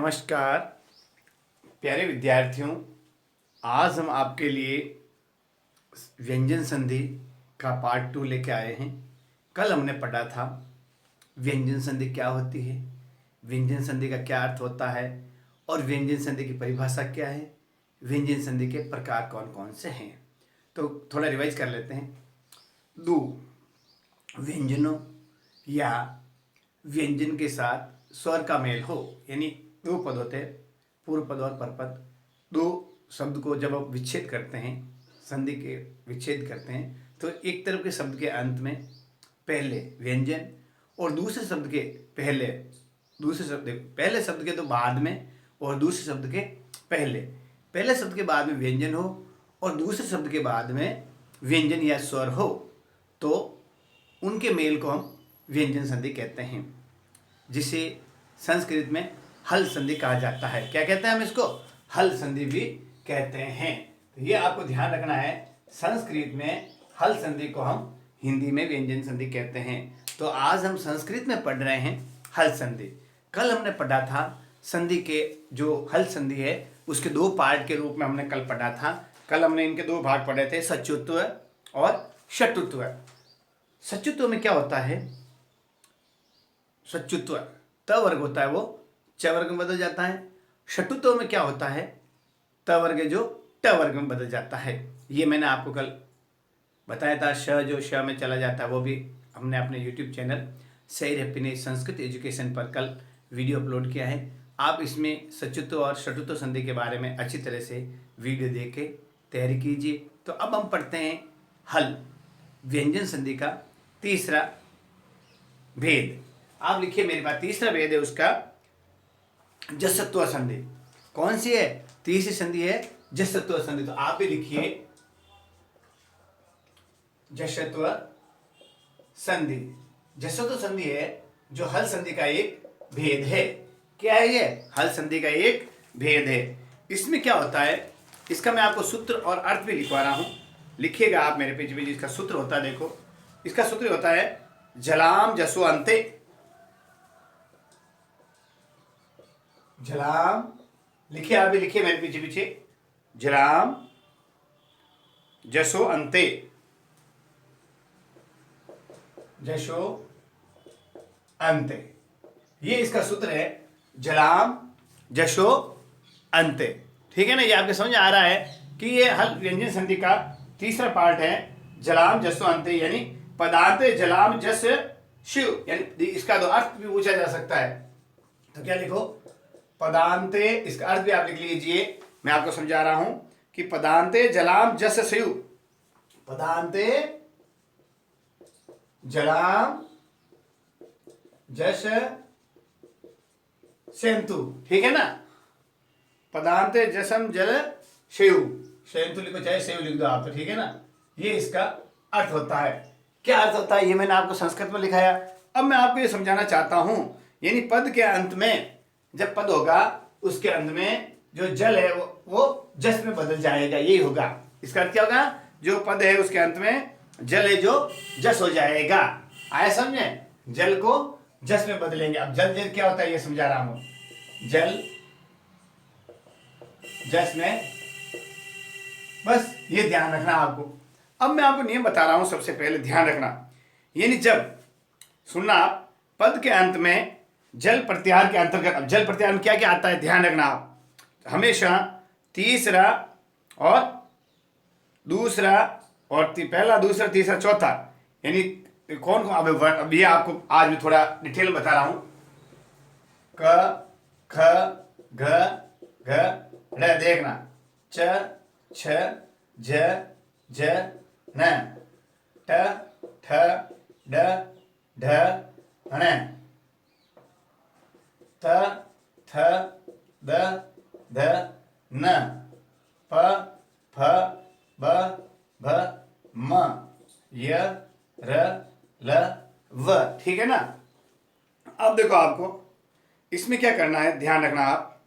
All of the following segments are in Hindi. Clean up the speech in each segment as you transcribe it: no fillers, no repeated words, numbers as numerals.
नमस्कार प्यारे विद्यार्थियों। आज हम आपके लिए व्यंजन संधि का पार्ट 2 लेके आए हैं। कल हमने पढ़ा था व्यंजन संधि क्या होती है, व्यंजन संधि का क्या अर्थ होता है और व्यंजन संधि की परिभाषा क्या है, व्यंजन संधि के प्रकार कौन कौन से हैं। तो थोड़ा रिवाइज कर लेते हैं। दो व्यंजनों या व्यंजन के साथ स्वर का मेल हो, यानी दो पद होते हैं, पूर्व पद और परपद। दो शब्द को जब आप विच्छेद करते हैं, संधि के विच्छेद करते हैं, तो एक तरफ के शब्द के अंत में पहले व्यंजन और दूसरे शब्द के पहले शब्द के तो बाद में और दूसरे शब्द के पहले शब्द के बाद में व्यंजन हो और दूसरे शब्द के बाद में व्यंजन या स्वर हो, तो उनके मेल को हम व्यंजन संधि कहते हैं, जिसे संस्कृत में हल संधि कहा जाता है। क्या कहते हैं हम इसको? हल संधि भी कहते हैं। तो ये आपको ध्यान रखना है, संस्कृत में हल संधि को हम हिंदी में व्यंजन संधि कहते हैं। तो आज हम संस्कृत में पढ़ रहे हैं हल संधि। कल हमने पढ़ा था संधि के जो हल संधि है उसके दो पार्ट के रूप में हमने कल पढ़ा था। कल हमने इनके दो भाग पढ़े थे, सच्युत्व और षट्युत्व। सच्युत्व में क्या होता है? सच्युत्व त वर्ग होता है, वो च वर्ग में बदल जाता है। षट्युत्व में क्या होता है? त वर्ग जो ट वर्ग में बदल जाता है। ये मैंने आपको कल बताया था। श जो श में चला जाता है वो भी हमने अपने YouTube चैनल सही हैप्पीनेस संस्कृत एजुकेशन पर कल वीडियो अपलोड किया है। आप इसमें सच्युत्व और षट्युत्व संधि के बारे में अच्छी तरह से वीडियो देख के तैयारी कीजिए। तो अब हम पढ़ते हैं हल, व्यंजन संधि का तीसरा भेद। आप लिखिए मेरे पास तीसरा भेद है उसका जसत्व संधि। कौन सी है? तीसरी संधि है जसत्व संधि। तो आप भी लिखिए जसत्व संधि। जसत्व संधि है जो हल संधि का एक भेद है। क्या है ये? हल संधि का एक भेद है। इसमें क्या होता है, इसका मैं आपको सूत्र और अर्थ भी लिखवा रहा हूं, लिखिएगा आप मेरे पेज पे। जिसका सूत्र होता है, देखो इसका सूत्र होता है जलाम जसो अंते। जलाम लिखिए, आप भी लिखिए मेरे पीछे पीछे। जलाम जसो अंते, जसो अंते, ये इसका सूत्र है, जलाम जसो अंते। ठीक है ना? ये आपके समझ आ रहा है कि ये हल व्यंजन संधि का तीसरा पार्ट है, जलाम जसो अंते, यानी पदार्थ जलाम जस शिव। यानी इसका दो अर्थ भी पूछा जा सकता है। तो क्या लिखो? पदांते, इसका अर्थ भी आप लिख लीजिए, मैं आपको समझा रहा हूं कि पदांते जलाम जस शिव, पदांते जलाम जस सेंतु। ठीक है ना? पदांते जसम जल शिव, सेंतु लिखो चाहे शिव लिख दो आप, तो ठीक है ना? ये इसका अर्थ होता है। क्या अर्थ होता है ये मैंने आपको संस्कृत में लिखाया। अब मैं आपको ये समझाना चाहता हूं, यानी पद के अंत में जब पद होगा उसके अंत में जो जल है वो जस में बदल जाएगा, यही होगा। इसका अर्थ क्या होगा? जो पद है उसके अंत में जल है जो जस हो जाएगा। आया समझे? जल को जस में बदलेंगे। अब जल जल क्या होता है ये समझा रहा हूं। जल जस में, बस ये ध्यान रखना आपको। अब मैं आपको नियम बता रहा हूं, सबसे पहले ध्यान रखना, यानी जब सुनना आप, पद के अंत में जल प्रत्याहार के अंतर्गत, अब जल प्रत्याहार में क्या क्या आता है ध्यान रखना आप। हमेशा तीसरा और दूसरा और पहला दूसरा तीसरा चौथा, यानी कौन कौन, अब ये आपको आज भी थोड़ा डिटेल बता रहा हूं। क ख घ घ ड़, देखना, च छ झ झ न, ट ठ ड ढ ण, त थ द ध न, प फ ब भ म, य र ल व। ठीक है ना? अब देखो आपको इसमें क्या करना है, ध्यान रखना आप।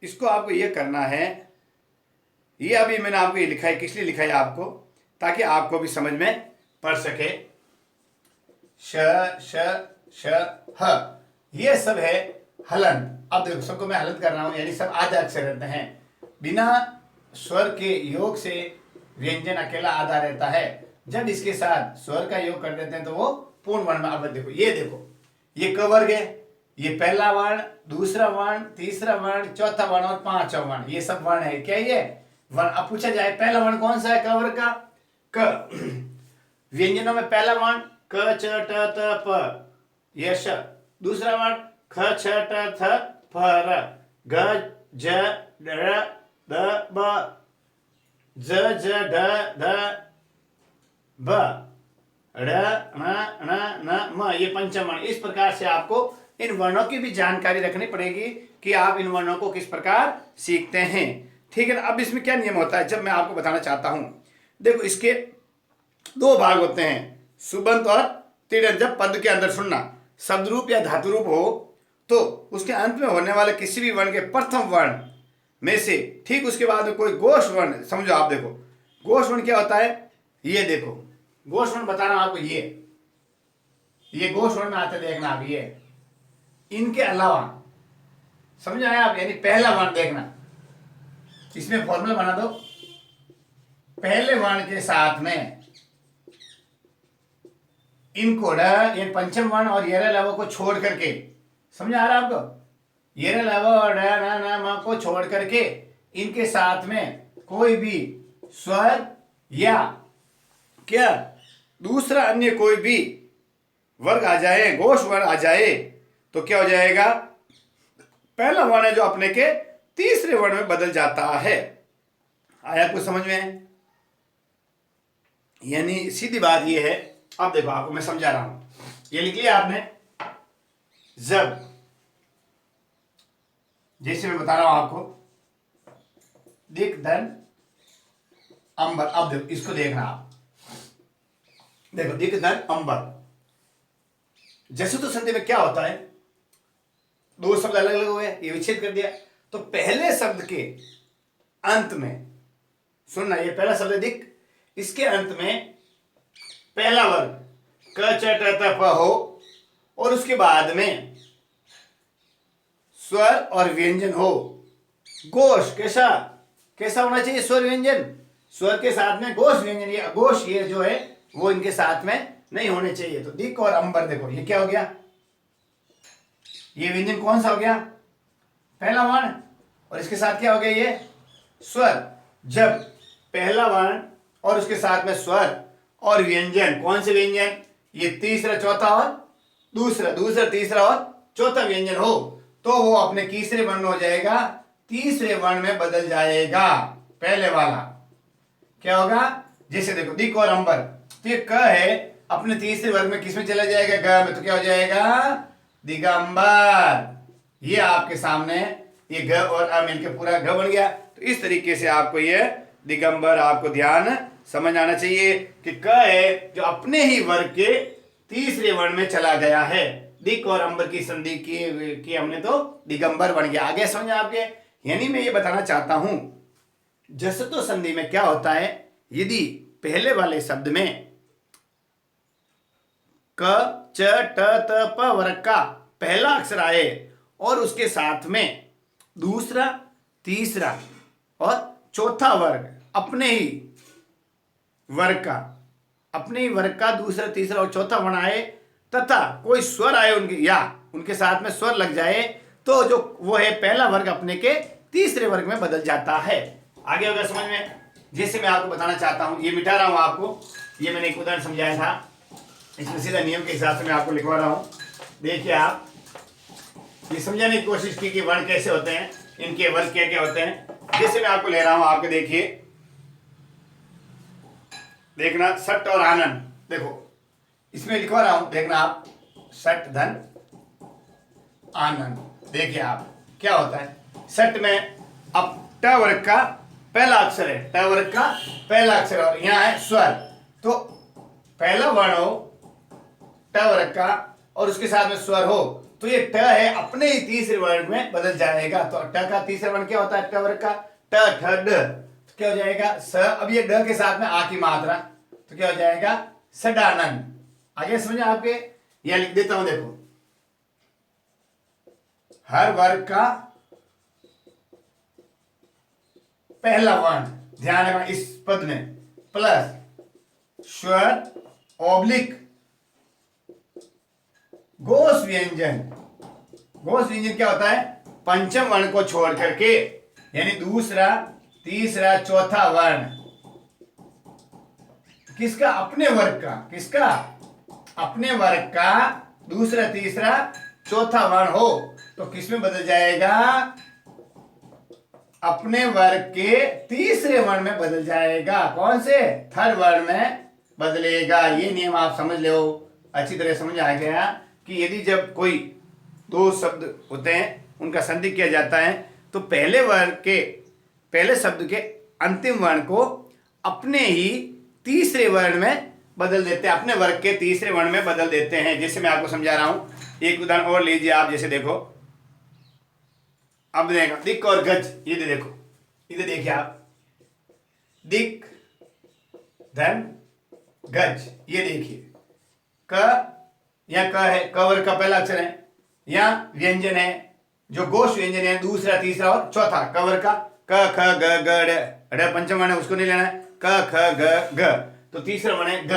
इसको आपको ये करना है, ये अभी मैंने आपको ये लिखा है, किस लिए लिखा है आपको, ताकि आपको भी समझ में पढ़ सके। श श श ह, ये सब है हलन। अब देखो सबको मैं हलत कर रहा हूं, यानी सब आधा अक्षर रहते हैं। बिना स्वर के योग से व्यंजन अकेला आधा रहता है। जब इसके साथ स्वर का योग कर देते हैं तो वो पूर्ण वर्ण में। अब देखो ये क वर्ग है, ये पहला वर्ण, दूसरा वर्ण, तीसरा वर्ण, चौथा वर्ण और पांचवा वर्ण, ये सब वर्ण है। क्या ये वर्ण? अब पूछा जाए पहला वर्ण कौन सा है क वर्ग का? क। व्यंजनों में पहला वर्ण क च ट त प, ये श। दूसरा वर्ण ख छ ट थ फ र, ग ज ड़ द ब, ज ज ढ ध ब, ड़ ण ण न म, ये पंचम वर्ण। इस प्रकार से आपको इन वर्णों की भी जानकारी रखनी पड़ेगी कि आप इन वर्णों को किस प्रकार सीखते हैं। ठीक है ना? अब इसमें क्या नियम होता है जब मैं आपको बताना चाहता हूं। देखो इसके दो भाग होते हैं, सुबंत और तीढ़। जब पद के अंदर सुनना शब्द रूप या धातु रूप हो तो उसके अंत में होने वाले किसी भी वर्ण के प्रथम वर्ण में से ठीक उसके बाद में कोई गोश वर्ण, समझो आप देखो गोश वर्ण क्या होता है। ये देखो गोश वर्ण बता रहा हूं आपको, ये गोश वर्ण में आते देखना आप। ये इनके अलावा समझ आया आप, यानी पहला वर्ण देखना, इसमें फॉर्मूला बना दो। पहले वर्ण के साथ में इनको ये पंचम वर्ण और ये लव को छोड़ करके, समझ आ रहा है आपको? ये लव और न को छोड़ करके इनके साथ में कोई भी स्वर या क्या दूसरा अन्य कोई भी वर्ग आ जाए, गोश वर्ण आ जाए, तो क्या हो जाएगा? पहला वर्ण है जो अपने के तीसरे वर्ण में बदल जाता है। आया कुछ समझ में? यानी सीधी बात यह है। अब देखो आपको मैं समझा रहा हूं, ये लिख लिया आपने। जब जैसे मैं बता रहा हूं आपको, दिक धन अंबर। अब देखो इसको देखना आप, देखो दिक धन अंबर। जैसे तो संधि में क्या होता है, दो शब्द अलग अलग हुए, ये विच्छेद कर दिया, तो पहले शब्द के अंत में सुनना, ये पहला शब्द दिक, इसके अंत में पहला वर्ग क च ट त प हो और उसके बाद में स्वर और व्यंजन हो। गोश कैसा कैसा होना चाहिए? स्वर व्यंजन, स्वर के साथ में गोश व्यंजन। ये अघोष ये जो है वो इनके साथ में नहीं होने चाहिए। तो दिक और अंबर देखो ये क्या हो गया? ये व्यंजन कौन सा हो गया? पहला वर्ण, और इसके साथ क्या हो गया? ये स्वर। जब पहला वर्ण और उसके साथ में स्वर और व्यंजन, कौन से व्यंजन? ये तीसरा, चौथा और दूसरा, दूसरा, तीसरा और चौथा व्यंजन हो, तो वो अपने तीसरे वर्ण में हो जाएगा, तीसरे वर्ण में बदल जाएगा। पहले वाला क्या होगा? जैसे देखो दिक और अंबर, तो ये क है, अपने तीसरे वर्ग में किसमें चला जाएगा? ग में। तो क्या हो जाएगा? दिगंबर। ये आपके सामने ये ग और अ मिलकर पूरा घ बन गया। तो इस तरीके से आपको ये दिगंबर आपको ध्यान समझ आना चाहिए कि क है जो अपने ही वर्ग के तीसरे वर्ण में चला गया है। दिक और अंबर की संधि की हमने तो दिगंबर बन गया। आगे समझ आपके? यानी मैं ये बताना चाहता हूं, जसतो संधि में क्या होता है, यदि पहले वाले शब्द में क च ट त प वर्ग का पहला अक्षर आए और उसके साथ में दूसरा, तीसरा और चौथा वर्ग अपने ही वर्ग का दूसरा, तीसरा और चौथा वर्ण आए, तथा कोई स्वर आए उनके या उनके साथ में स्वर लग जाए, तो जो वो है पहला वर्ग अपने के तीसरे वर्ग में बदल जाता है। आगे अगर समझ में? जैसे मैं आपको बताना चाहता हूं, ये मिटा रहा हूं आपको, ये मैंने एक उदाहरण समझाया था, इसमें सीधा नियम के हिसाब से मैं आपको लिखवा रहा हूं। देखिए आप, ये समझाने की कोशिश की कि वर्ण कैसे होते हैं, इनके वर्ग क्या क्या होते हैं। जैसे मैं आपको ले रहा हूं, आपके देखिए, देखना सट और आनंद। देखो इसमें लिखवा रहा हूं, देखना आप, सट धन आनंद। देखिए आप क्या होता है, सट में अब ट वर्ग का पहला अक्षर है, ट वर्ग का पहला अक्षर, और यहां है स्वर। तो पहला वर्ण हो ट वर्ग का और उसके साथ में स्वर हो, तो ये ट है अपने ही तीसरे वर्ण में बदल जाएगा। तो ट का तीसरा वर्ण क्या होता है? ट वर्ग का ट ठ ड, तो क्या हो जाएगा? स। अब ये ड के साथ में आ की मात्रा, तो क्या हो जाएगा? सडानंद। आगे समझे आपके? यह लिख देता हूं, देखो हर वर्ग का पहला वर्ण, ध्यान रखना इस पद में, प्लस स्वर ऑब्लिक घोष व्यंजन। घोष व्यंजन क्या होता है? पंचम वर्ण को छोड़ करके, यानी दूसरा, तीसरा, चौथा वर्ण किसका? अपने वर्ग का। किसका? अपने वर्ग का दूसरा, तीसरा, चौथा वर्ण हो तो किसमें बदल जाएगा? अपने वर्ग के तीसरे वर्ण में बदल जाएगा। कौन से? थर्ड वर्ण में बदलेगा। ये नियम आप समझ लो, अच्छी तरह समझ आ गया कि यदि जब कोई दो शब्द होते हैं उनका संधि किया जाता है तो पहले वर्ग के पहले शब्द के अंतिम वर्ण को अपने ही तीसरे वर्ण में बदल देते हैं, अपने वर्ग के तीसरे वर्ण में बदल देते हैं। जैसे मैं आपको समझा रहा हूं, एक उदाहरण और लीजिए आप। जैसे देखो, अब देखो दिक और गज, ये देखो, इधर देखिए आप, दिक धन गज, ये देखिए, क या क है, क वर्ग का पहला अक्षर है, या व्यंजन है जो घोष व्यंजन है, दूसरा, तीसरा और चौथा क वर्ग का, क ख ग ग ड़ पंचम वर्ण है, उसको नहीं लेना है, क ख ग घ, तो तीसरा वर्ण है ग,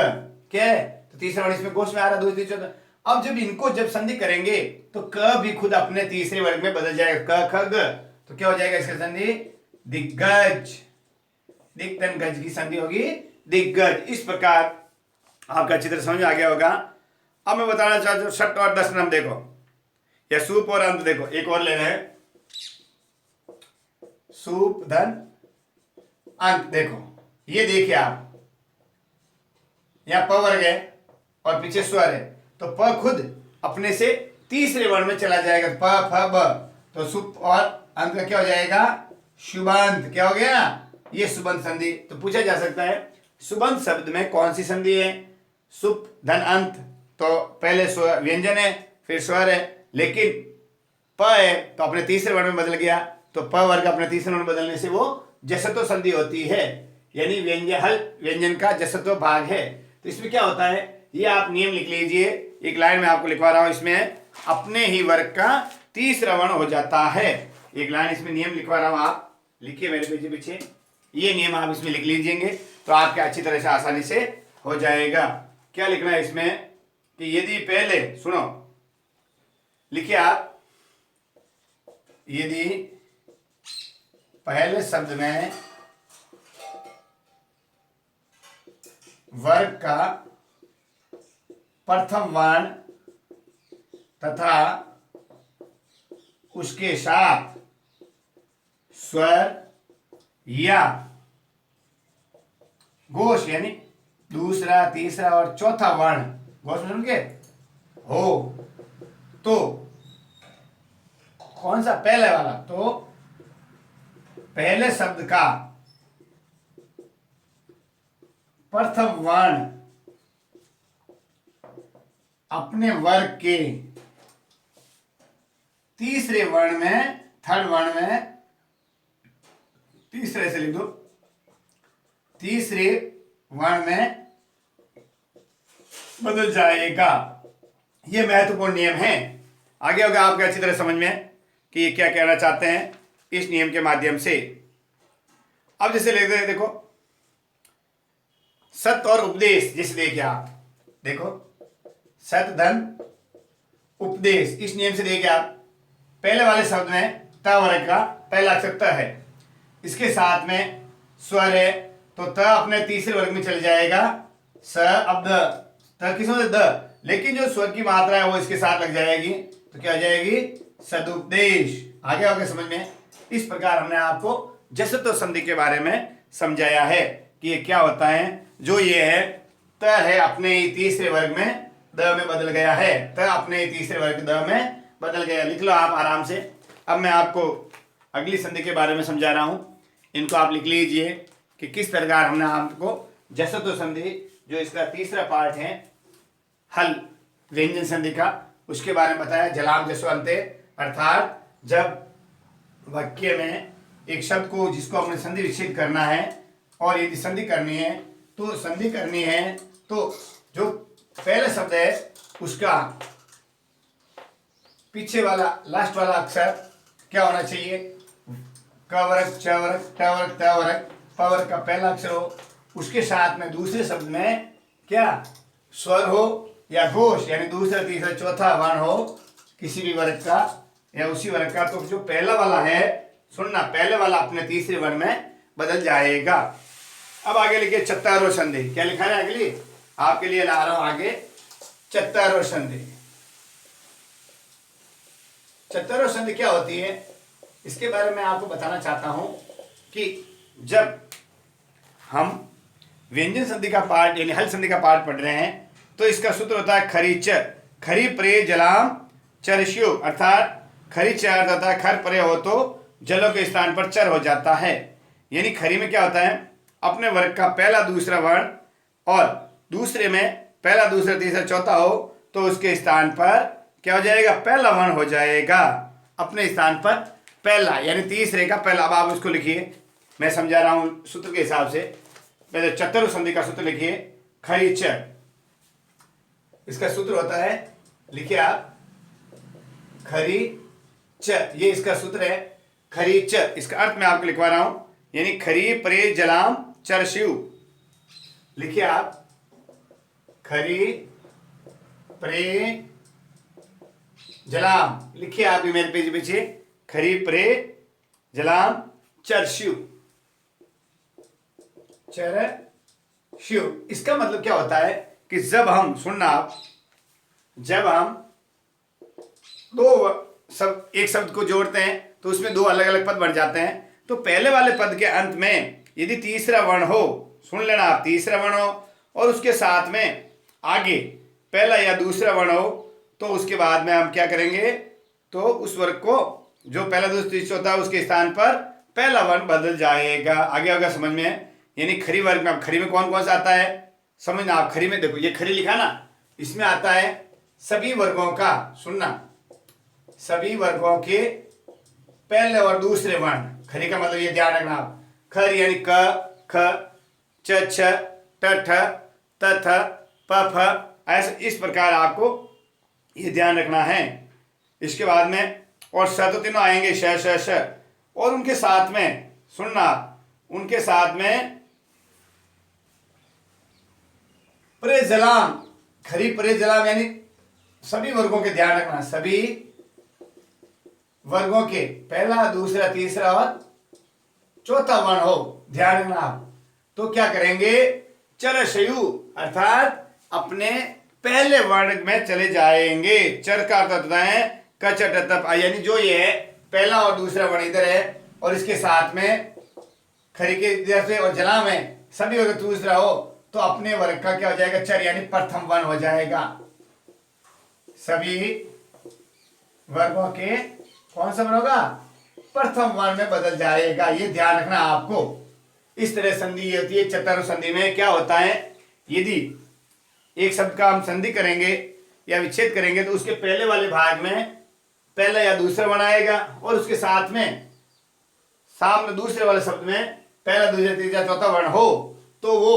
क्या है? तो तीसरा वर्ण इसमें घोष में आ रहा है, दूसरी, चौथा। अब जब इनको जब संधि करेंगे तो क भी खुद अपने तीसरे वर्ग में बदल जाएगा, क ख ग, तो क्या हो जाएगा इसका संधि? दिग्गज। दिक धन गज की संधि होगी दिग्गज। इस प्रकार आपका अच्छी तरह समझ में आ गया होगा। अब मैं बताना चाहता हूं षट और दस नाम देखो, या सूप और अंत देखो, एक और ले रहे हैं, सूप धन अंत देखो, ये देखिए आप, यहां प वर्ग है और पीछे स्वर है, तो प खुद अपने से तीसरे वर्ण में चला जाएगा, प फ ब, तो सुप और अंत का क्या हो जाएगा? शुभांत। क्या हो गया? ये सुबंध संधि। तो पूछा जा सकता है सुबंध शब्द में कौन सी संधि है? सुप धन अंत, तो पहले स्वर व्यंजन है, फिर स्वर है, लेकिन प है तो अपने तीसरे वर्ण में बदल गया, तो प वर्ग अपने तीसरे वर्ण में बदलने से वो जसत्व संधि होती है, यानी व्यंजन हल व्यंजन का जसत्व भाग है। तो इसमें क्या होता है, ये आप नियम लिख लीजिए, एक लाइन में आपको लिखवा रहा हूं, इसमें अपने ही वर्ग का तीसरा वर्ण हो जाता है। एक लाइन इसमें नियम लिखवा रहा हूं, आप लिखिए मेरे पीछे पीछे, ये नियम आप इसमें लिख लीजिएंगे तो आपके अच्छी तरह से आसानी से हो जाएगा। क्या लिखना है इसमें कि यदि पहले, सुनो, लिखिए आप, यदि पहले शब्द में वर्ग का प्रथम वर्ण तथा उसके साथ स्वर या घोष, यानी दूसरा, तीसरा और चौथा वर्ण घोष में सुन के हो, तो कौन सा? पहले वाला। तो पहले शब्द का प्रथम वर्ण अपने वर्ग के तीसरे वर्ण में, थर्ड वर्ण में, तीसरे से लिख दो, तीसरे वर्ण में बदल जाएगा। यह महत्वपूर्ण नियम है। आगे होगा आपके अच्छी तरह समझ में कि ये क्या कहना चाहते हैं इस नियम के माध्यम से। अब जैसे लिखते हैं, देखो सत्य और उपदेश, जैसे देखिए आप, देखो सत्य धन उपदेश, इस नियम से देखिए आप, पहले वाले शब्द में त वर्ग का पहला अक्षर त है, इसके साथ में स्वर है, तो त अपने तीसरे वर्ग में चल जाएगा, स, अब द, त किसमें? द, लेकिन जो स्वर की मात्रा है वो इसके साथ लग जाएगी, तो क्या हो जाएगी? सदुपदेश। आगे आगे समझ में। इस प्रकार हमने आपको जसत्व संधि के बारे में समझाया है कि ये क्या होता है। जो ये है, त है अपने ही तीसरे वर्ग में द में बदल गया है, त अपने ही तीसरे वर्ग द में बदल गया, लिख लो आप आराम से। अब मैं आपको अगली संधि के बारे में समझा रहा हूं, इनको आप लिख लीजिए कि किस प्रकार हमने आपको जसत्व संधि, जो इसका तीसरा पार्ट है हल व्यंजन संधि का, उसके बारे में बताया। जलाम जसो अंते, अर्थात जब वाक्य में एक शब्द को जिसको हमने संधि विच्छेद करना है और यदि संधि करनी है तो जो पहले शब्द है उसका पीछे वाला लास्ट वाला अक्षर क्या होना चाहिए? क वर्ग, च वर्ग, ट वर्ग, त वर्ग, प वर्ग का पहला अक्षर हो, उसके साथ में दूसरे शब्द में क्या स्वर हो या घोष, यानी दूसरा तीसरा चौथा वर्ण हो किसी भी वर्ग का या उसी वर्ग का, तो जो पहला वाला है, सुनना, पहले वाला अपने तीसरे वर्ण में बदल जाएगा। अब आगे लिखिए चत्तारो संधि। क्या लिखा है अगली? आपके लिए ला रहा हूं आगे चत्तारो संधि। चत्तारो संधि क्या होती है, इसके बारे में आपको बताना चाहता हूं कि जब हम व्यंजन संधि का पाठ यानी हल संधि का पाठ पढ़ रहे हैं तो इसका सूत्र होता है खरी च, खरी प्रे जलाम चरस्यु, अर्थात खरी च अर्थ होता है खर परे हो तो जलों के स्थान पर चर हो जाता है। यानी खरी में क्या होता है, अपने वर्ग का पहला दूसरा वर्ण और दूसरे में पहला दूसरा तीसरा चौथा हो तो उसके स्थान पर क्या हो जाएगा, पहला वर्ण हो जाएगा, अपने स्थान पर पहला, यानी तीसरे का पहला। अब आप उसको लिखिए, मैं समझा रहा हूं सूत्र के हिसाब से। पहले चतुर संधि का सूत्र लिखिए खरी च, इसका सूत्र होता है, लिखिए आप खरी च, ये इसका सूत्र है खरी च। इसका अर्थ मैं आपको लिखवा रहा हूं, यानी खरी प्रे जलाम चरस्यु। लिखिए आप खरी प्रे जलाम, लिखिए आप ये मेरे पेज पीछे खरी प्रे जलाम चरस्यु, चरस्यु। इसका मतलब क्या होता है कि जब हम, सुनना आप, जब हम एक शब्द को जोड़ते हैं तो उसमें दो अलग अलग पद बन जाते हैं। तो पहले वाले पद के अंत में यदि तीसरा वर्ण हो, सुन लेना आप, तीसरा वर्ण हो और उसके साथ में आगे पहला या दूसरा वर्ण हो तो उसके बाद में हम क्या करेंगे, तो उस वर्ग को जो पहला दूसरा तीसरा होता है उसके स्थान पर पहला वर्ण बदल जाएगा। आगे होगा समझ में? यानी खरी वर्ग में, खरी में कौन कौन सा आता है समझना आप। खरी में देखो, ये खरी लिखा ना, इसमें आता है सभी वर्गों का, सुनना, सभी वर्गों के पहले और दूसरे वर्ण। खरी का मतलब ये ध्यान रखना आप, खर यानी क, ख, च, छ, ट, ठ, त, थ, प, फ, ऐसे इस प्रकार आपको ये ध्यान रखना है। इसके बाद में और स तो तीनों आएंगे, श, श, श, और उनके साथ में, सुनना, उनके साथ में प्रे जलाम, खरी प्रे जलाम, यानी सभी वर्गों के ध्यान रखना, सभी वर्गों के पहला दूसरा तीसरा और चौथा वर्ण हो, ध्यान रखना आप। तो क्या करेंगे, चरस्यु, अर्थात अपने पहले वर्ण में चले जाएंगे। चर का अर्थ होता है क, च, ट, त, यानी जो ये है पहला और दूसरा वर्ण इधर है और इसके साथ में खरी के इधर से और जलाम है, सभी वर्ग दूसरा हो तो अपने वर्ग का क्या हो जाएगा, चर, यानी प्रथम वर्ण हो जाएगा। सभी वर्गों के कौन सा वर्ण होगा, प्रथम वर्ण में बदल जाएगा, ये ध्यान रखना आपको। इस तरह संधि होती है। चतुर संधि में क्या होता है, यदि एक शब्द का हम संधि करेंगे या विच्छेद करेंगे तो उसके पहले वाले भाग में पहला या दूसरा वर्ण आएगा और उसके साथ में सामने दूसरे वाले शब्द में पहला दूसरा तीसरा चौथा वर्ण हो तो वो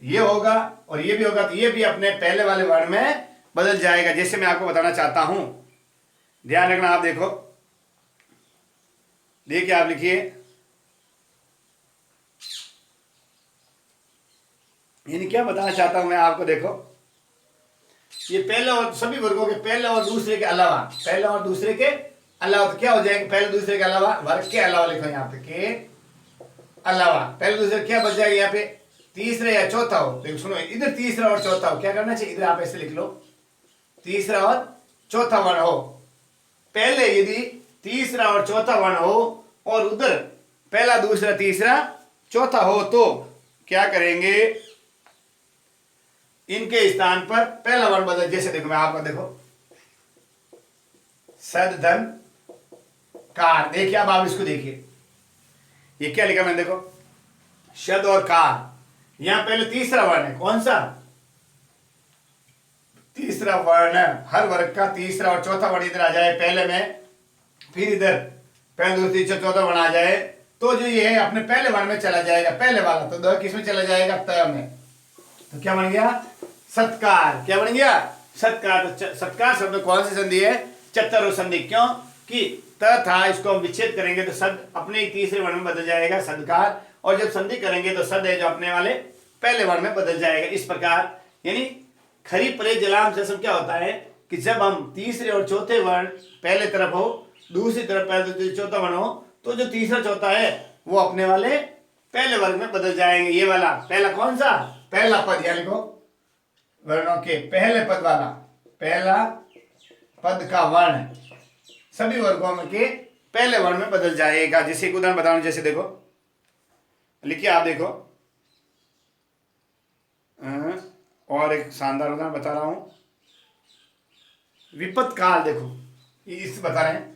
ये होगा और ये भी होगा, तो ये भी अपने पहले वाले वर्ण में बदल जाएगा। जैसे मैं आपको बताना चाहता हूं, ध्यान रखना आप। देखो, देखिए आप लिखिए, यानी क्या बताना चाहता हूं मैं आपको, देखो ये पहले और सभी वर्गों के पहले और दूसरे के अलावा, पहले और दूसरे के अलावा, तो क्या हो जाएगा, पहले दूसरे के अलावा, वर्ग के अलावा लिखो यहाँ पे, के अलावा, पहले दूसरे क्या बच जाएगा यहाँ पे, तीसरा या चौथा हो। तो सुनो, इधर तीसरा और चौथा हो, क्या करना चाहिए, इधर आप ऐसे लिख लो, तीसरा और चौथा वर्ण हो। पहले यदि तीसरा और चौथा वर्ण हो और उधर पहला दूसरा तीसरा चौथा हो तो क्या करेंगे, इनके स्थान पर पहला वर्ण बदल। जैसे देखो, मैं आपको देखो, सद धन कार, देखिए अब आप इसको देखिए, ये क्या लिखा मैंने, देखो शद और कार, यहां पहले तीसरा वर्ण है, कौन सा, तीसरा वर्ण, हर वर्ग का तीसरा और चौथा वर्ण इधर आ जाए पहले में, फिर इधर पहले दूसरा तीसरा चौथा वर्ण आ जाए तो जो ये है अपने पहले वर्ण में चला जाएगा, पहले वाला, तो दो किस में चला जाएगा, तय में। तो क्या बन गया, सत्कार, क्या बन गया, सत्कार। तो सत्कार शब्द में कौन सी संधि है, चतुर संधि। क्यों कि त था, इसको हम विच्छेद करेंगे तो सद अपने ही तीसरे वर्ण में बदल जाएगा सदकार, और जब संधि करेंगे तो सद है जो अपने वाले पहले वर्ण में बदल जाएगा। इस प्रकार यानी खरी परे जलाम से क्या होता है कि जब हम तीसरे और चौथे वर्ण पहले तरफ हो, दूसरी तरफ पहले चौथा वर्ण हो, तो जो तीसरा चौथा है वो अपने वाले पहले वर्ग में बदल जाएंगे। ये वाला पहला कौन सा, पहला पद, यानी को वर्णों के पहले पद वाला, पहला पद का वर्ण सभी वर्गों में के पहले वर्ण में बदल जाएगा। जैसे एक उदाहरण बताऊं, जैसे देखो लिखिए आप, देखो और एक शानदार उदाहरण बता रहा हूं। विपत काल, देखो इस बता रहे हैं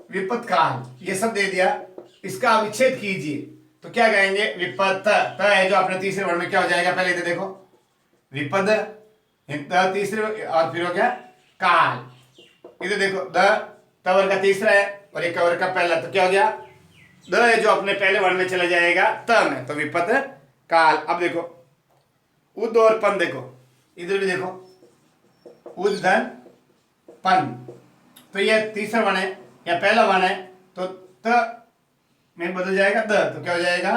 विपत काल, ये सब दे दिया, इसका विच्छेद कीजिए तो क्या कहेंगे, विपत त है जो अपने तीसरे वर्ण में क्या हो जाएगा, पहले तो देखो विपद तीसरे और फिर हो गया काल, इधर देखो द वर्ग का तीसरा है और एक वर्ग का पहला, तो क्या हो गया द है जो अपने पहले वर्ण में चला जाएगा त में, तो विपद काल। अब देखो उद और पन, देखो इधर भी देखो उद धन पन, तो ये तीसरा वर्ण है या पहला वर्ण है, तो त में बदल जाएगा द, तो क्या हो जाएगा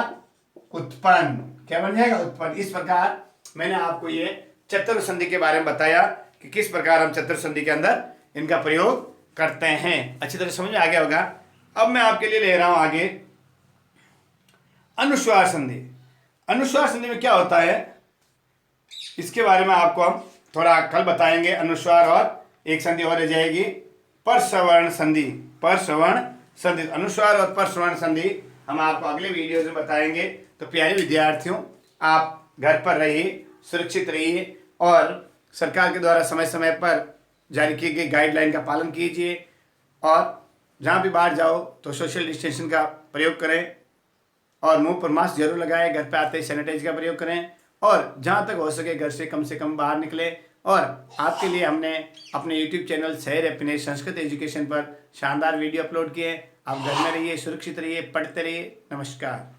उत्पन्न, क्या बन जाएगा उत्पन्न। इस प्रकार मैंने आपको ये चतुर संधि के बारे में बताया कि किस प्रकार हम चतुर संधि के अंदर इनका प्रयोग करते हैं। अच्छी तरह समझ में आ गया होगा। अब मैं आपके लिए ले रहा हूं आगे अनुस्वार संधि। अनुस्वार संधि में क्या होता है इसके बारे में आपको हम थोड़ा कल बताएंगे। अनुस्वार और एक संधि और रह जाएगी, परसवर्ण संधि। परसवर्ण संधि, अनुस्वार और परसवर्ण संधि हम आपको अगले वीडियो में बताएंगे। तो प्यारे विद्यार्थियों, आप घर पर रहिए, सुरक्षित रहिए और सरकार के द्वारा समय समय पर जारी की गई गाइडलाइन का पालन कीजिए, और जहाँ भी बाहर जाओ तो सोशल डिस्टेंसिंग का प्रयोग करें और मुंह पर मास्क जरूर लगाएं। घर पे आते ही सैनिटाइज का प्रयोग करें और जहाँ तक हो सके घर से कम बाहर निकले। और आपके लिए हमने अपने YouTube चैनल शहर अपने संस्कृत एजुकेशन पर शानदार वीडियो अपलोड किए। आप घर में रहिए, सुरक्षित रहिए, पढ़ते रहिए। नमस्कार।